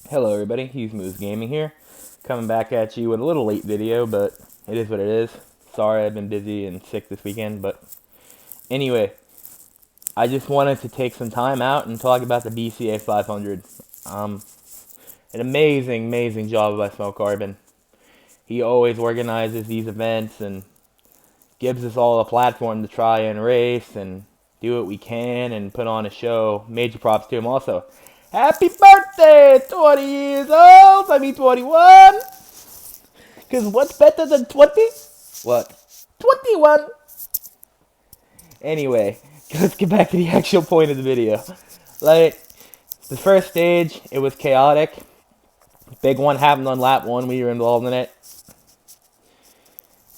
Hello everybody, Hughes Moves Gaming here, coming back at you with a little late video, but it is what it is. Sorry I've been busy and sick this weekend, but anyway, I just wanted to take some time out and talk about the BCA 500. An amazing job by Smoke Carbon. He always organizes these events and gives us all a platform to try and race and do what we can and put on a show. Major props to him also. Happy birthday! 20 years old! I mean 21! Because what's better than 20? What? 21! Anyway, let's get back to the actual point of the video. Like, the first stage, it was chaotic. Big one happened on lap 1. We were involved in it.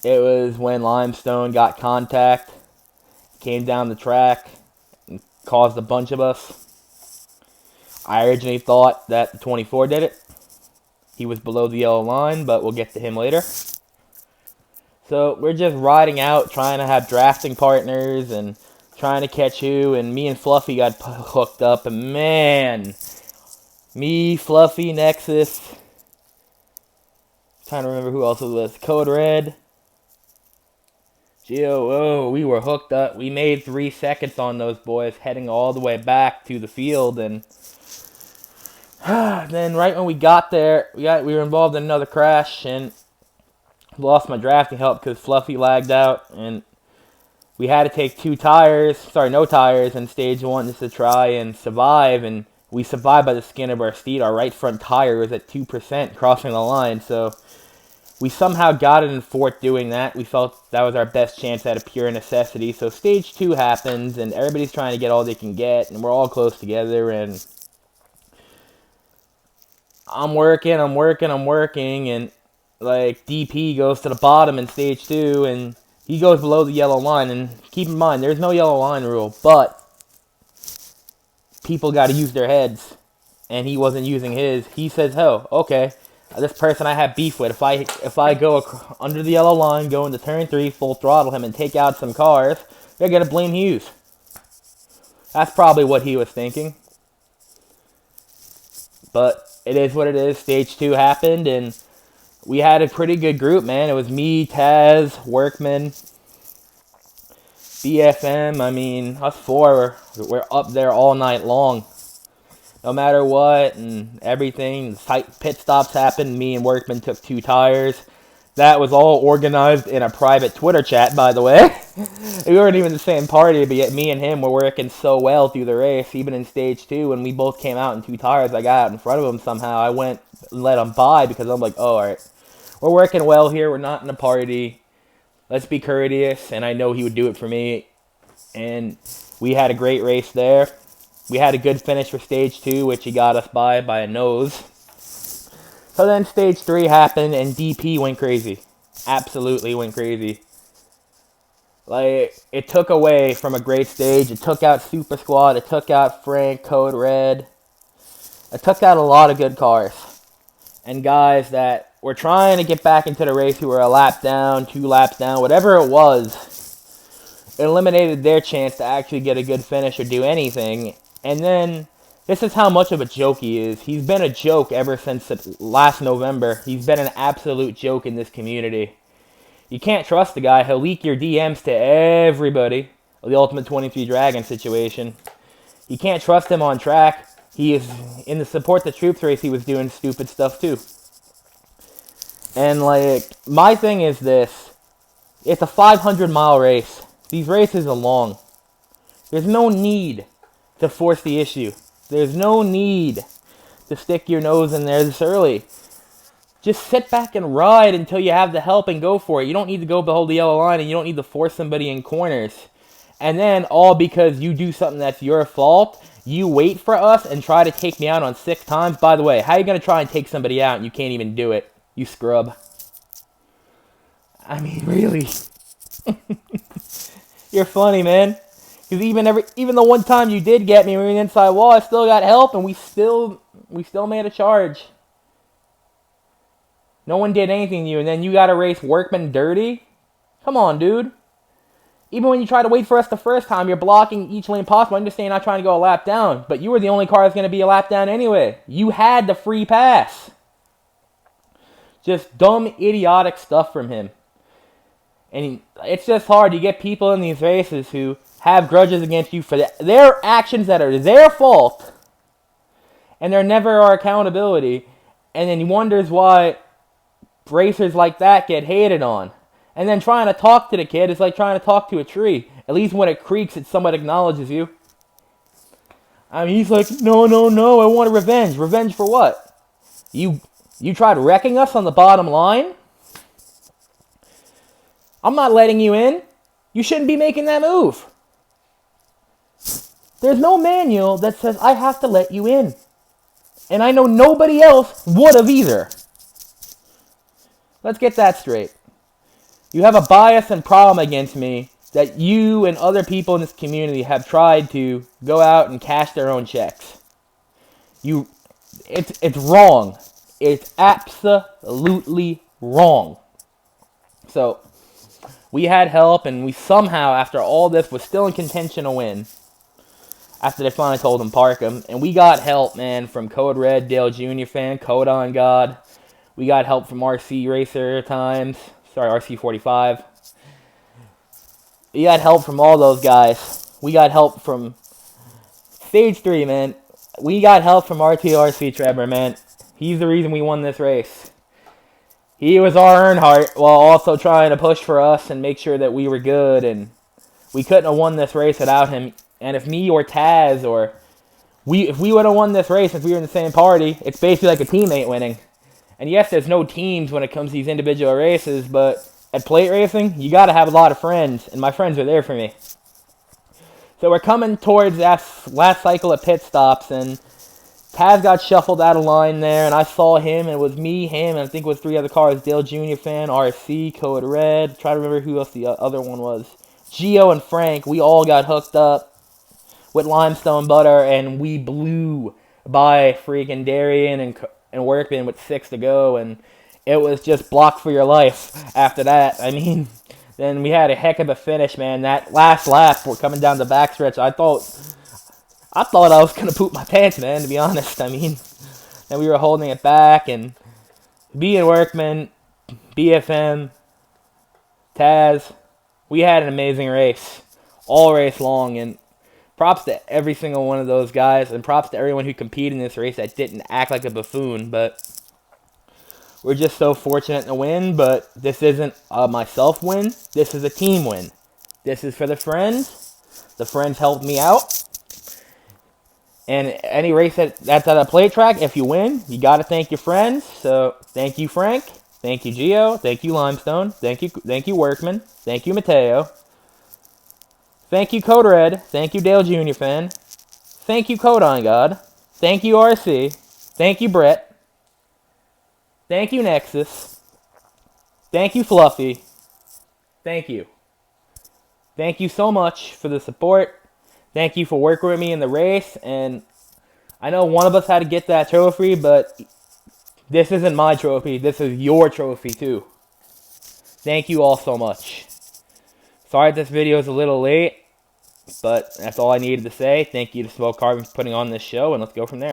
It was when Limestone got contact, came down the track, and caused a bunch of us. I originally thought that the 24 did it. He was below the yellow line, but we'll get to him later. So we're just riding out, trying to have drafting partners and trying to catch who. And me and Fluffy got hooked up. And man, me, Fluffy, Nexus. Trying to remember who else it was. Code Red. Gio, oh, we were hooked up. We made 3 seconds on those boys, heading all the way back to the field. And then right when we got there, we were involved in another crash and lost my drafting help because Fluffy lagged out, and we had to take no tires in stage 1 just to try and survive, and we survived by the skin of our teeth. Our right front tire was at 2% crossing the line, so we somehow got it in 4th doing that. We felt that was our best chance out of pure necessity. So stage 2 happens, and everybody's trying to get all they can get, and we're all close together, and I'm working, and like DP goes to the bottom in stage 2, and he goes below the yellow line. And keep in mind, there's no yellow line rule, but people got to use their heads, and he wasn't using his. He says, "Oh, okay, this person I have beef with. If I go under the yellow line, go into turn 3, full throttle him, and take out some cars, they're gonna blame Hughes." That's probably what he was thinking. But it is what it is. Stage 2 happened, and we had a pretty good group, man. It was me, Taz, Workman, BFM. I mean, us four, we're up there all night long. No matter what and everything. Tight pit stops happened. Me and Workman took 2 tires. That was all organized in a private Twitter chat, by the way. We weren't even the same party, but yet me and him were working so well through the race. Even in stage 2, when we both came out in 2 tires, I got out in front of him somehow. I went and let him by because I'm like, oh, alright. We're working well here. We're not in a party. Let's be courteous. And I know he would do it for me. And we had a great race there. We had a good finish for stage 2, which he got us by a nose. So then stage 3 happened, and DP went crazy. Absolutely went crazy. Like, it took away from a great stage. It took out Super Squad. It took out Frank, Code Red. It took out a lot of good cars. And guys that were trying to get back into the race who were a lap down, 2 laps down, whatever it was, it eliminated their chance to actually get a good finish or do anything. And then, this is how much of a joke he is. He's been a joke ever since last November. He's been an absolute joke in this community. You can't trust the guy. He'll leak your DMs to everybody. The Ultimate 23 Dragon situation. You can't trust him on track. He is, in the Support the Troops race, he was doing stupid stuff too. And like, my thing is this. It's a 500-mile race. These races are long. There's no need to force the issue. There's no need to stick your nose in there this early. Just sit back and ride until you have the help and go for it. You don't need to go below the yellow line, and you don't need to force somebody in corners. And then, all because you do something that's your fault, you wait for us and try to take me out on 6 times. By the way, how are you going to try and take somebody out and you can't even do it? You scrub. I mean, really. You're funny, man. Because even the one time you did get me, we were in the inside wall, I still got help, and we still made a charge. No one did anything to you, and then you got to race Workman dirty? Come on, dude. Even when you try to wait for us the first time, you're blocking each lane possible. I understand you're not trying to go a lap down, but you were the only car that's going to be a lap down anyway. You had the free pass. Just dumb, idiotic stuff from him. And it's just hard. You get people in these races who have grudges against you for their actions that are their fault, and there never are accountability. And then he wonders why racers like that get hated on. And then trying to talk to the kid is like trying to talk to a tree. At least when it creaks, it somewhat acknowledges you. I mean, he's like, no, I want revenge. Revenge for what? You tried wrecking us on the bottom line? I'm not letting you in. You shouldn't be making that move. There's no manual that says I have to let you in. And I know nobody else would have either. Let's get that straight. You have a bias and problem against me that you and other people in this community have tried to go out and cash their own checks. It's wrong. It's absolutely wrong. So, we had help, and we somehow, after all this, was still in contention to win. After they finally told him park him. And we got help, man, from Code Red, Dale Jr. fan, Code on God. We got help from RC Racer Times. Sorry, RC45. We got help from all those guys. We got help from Stage 3, man. We got help from RTRC Trevor, man. He's the reason we won this race. He was our Earnhardt while also trying to push for us and make sure that we were good. And we couldn't have won this race without him. And if me or Taz or if we would have won this race if we were in the same party, it's basically like a teammate winning. And yes, there's no teams when it comes to these individual races, but at plate racing, you got to have a lot of friends, and my friends are there for me. So we're coming towards that last cycle of pit stops, and Taz got shuffled out of line there, and I saw him, and it was me, him, and I think it was 3 other cars, Dale Jr. fan, RC, Code Red, try to remember who else the other one was. Gio and Frank, we all got hooked up with limestone butter, and we blew by freaking Darian and Workman with 6 to go, and it was just blocked for your life after that. I mean, then we had a heck of a finish, man. That last lap, we're coming down the backstretch. I thought I was going to poop my pants, man, to be honest. I mean, then we were holding it back, and B and Workman, BFM, Taz, we had an amazing race, all race long, and props to every single one of those guys, and props to everyone who competed in this race that didn't act like a buffoon, but we're just so fortunate to win. But this isn't a myself win, this is a team win. This is for the friends. The friends helped me out. And any race that's at a plate track, if you win, you got to thank your friends. So thank you, Frank. Thank you, Gio. Thank you, Limestone. Thank you, Workman. Thank you, Mateo. Thank you, Code Red. Thank you, Dale Jr. fan. Thank you, Code on God. Thank you, RC. Thank you, Brett. Thank you, Nexus. Thank you, Fluffy. Thank you. Thank you so much for the support. Thank you for working with me in the race. And I know one of us had to get that trophy, but this isn't my trophy. This is your trophy, too. Thank you all so much. Sorry this video is a little late, but that's all I needed to say. Thank you to Smoke Carbon for putting on this show, and let's go from there.